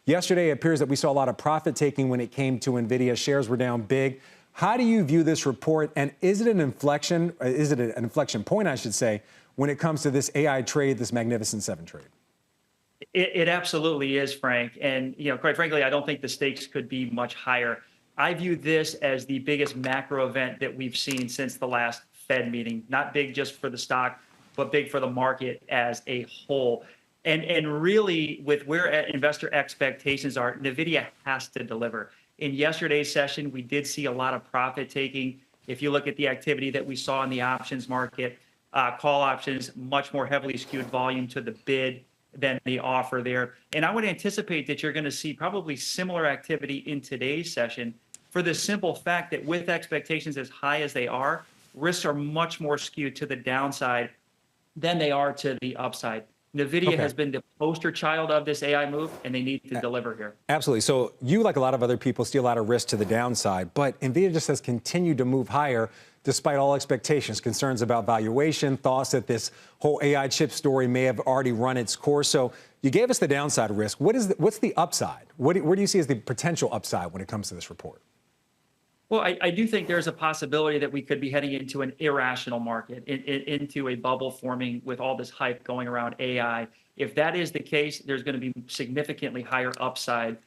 Yesterday, it appears that we saw a lot of profit taking when it came to Nvidia. Shares were down big. How do you view this report? And is it an inflection? Is it an inflection point, I should say, when it comes to this AI trade, this Magnificent Seven trade? It absolutely is, Frank. And, quite frankly, I don't think the stakes could be much higher. I view this as the biggest macro event that we've seen since the last Fed meeting. Not big just for the stock, but big for the market as a whole. And really, with where investor expectations are, Nvidia has to deliver. In yesterday's session, we did see a lot of profit taking. If you look at the activity that we saw in the options market, call options, much more heavily skewed volume to the bid than the offer there. And I would anticipate that you're going to see probably similar activity in today's session for the simple fact that with expectations as high as they are, risks are much more skewed to the downside than they are to the upside. Nvidia has been the poster child of this AI move, and they need to deliver here. Absolutely. So you, like a lot of other people, see a lot of risk to the downside, but Nvidia just has continued to move higher despite all expectations, concerns about valuation, thoughts that this whole AI chip story may have already run its course. So you gave us the downside risk. What's the upside? Where do you see as the potential upside when it comes to this report? Well, I do think there's a possibility that we could be heading into an irrational market, into a bubble forming with all this hype going around AI. If that is the case, there's going to be significantly higher upside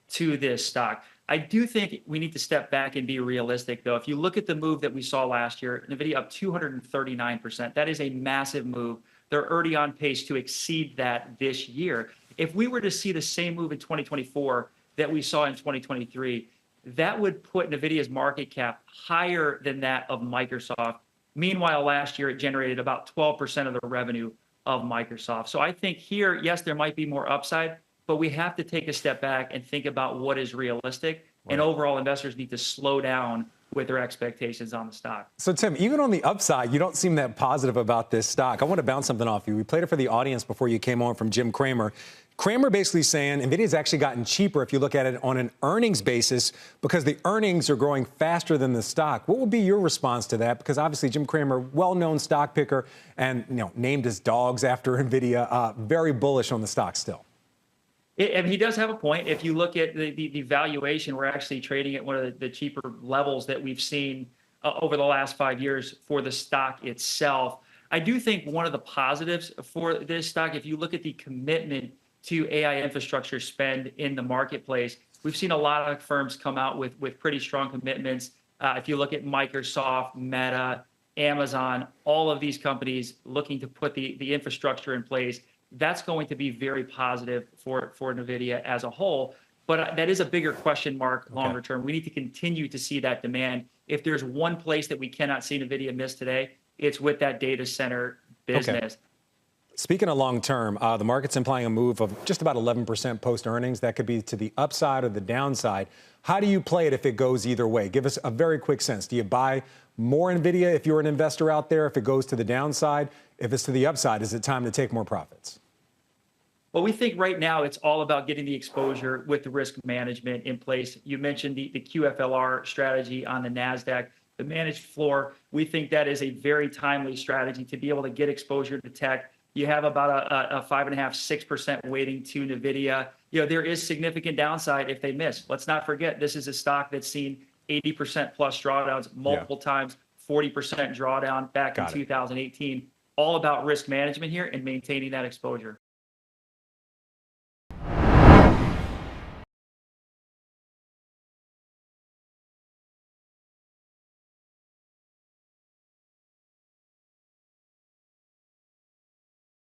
to this stock. I do think we need to step back and be realistic, though. If you look at the move that we saw last year, Nvidia up 239%. That is a massive move. They're already on pace to exceed that this year. If we were to see the same move in 2024 that we saw in 2023, that would put Nvidia's market cap higher than that of Microsoft. Meanwhile, last year, it generated about 12% of the revenue of Microsoft. So I think here, yes, there might be more upside, but we have to take a step back and think about what is realistic. Right. And overall, investors need to slow down with their expectations on the stock. So, Tim, even on the upside, you don't seem that positive about this stock. I want to bounce something off you. We played it for the audience before you came on from Jim Cramer. Cramer basically saying Nvidia's actually gotten cheaper if you look at it on an earnings basis because the earnings are growing faster than the stock. What would be your response to that? Because obviously Jim Cramer, well-known stock picker and named his dogs after Nvidia, very bullish on the stock still. And he does have a point. If you look at the valuation, we're actually trading at one of the cheaper levels that we've seen over the last 5 years for the stock itself. I do think one of the positives for this stock, if you look at the commitment to AI infrastructure spend in the marketplace, we've seen a lot of firms come out with pretty strong commitments. If you look at Microsoft, Meta, Amazon, all of these companies looking to put the infrastructure in place, that's going to be very positive for Nvidia as a whole. But that is a bigger question mark longer term. We need to continue to see that demand. If there's one place that we cannot see Nvidia miss today, it's with that data center business. Okay. Speaking of long term, the market's implying a move of just about 11% post earnings. That could be to the upside or the downside. How do you play it if it goes either way? Give us a very quick sense. Do you buy more Nvidia if you're an investor out there if it goes to the downside? If it's to the upside, is it time to take more profits? Well, we think right now it's all about getting the exposure with the risk management in place. You mentioned the QFLR strategy on the NASDAQ, the managed floor. We think that is a very timely strategy to be able to get exposure to tech. You have about a 5.5%, 6% weighting to Nvidia. There is significant downside if they miss. Let's not forget, this is a stock that's seen 80% plus drawdowns multiple times, 40% drawdown back in 2018. All about risk management here and maintaining that exposure.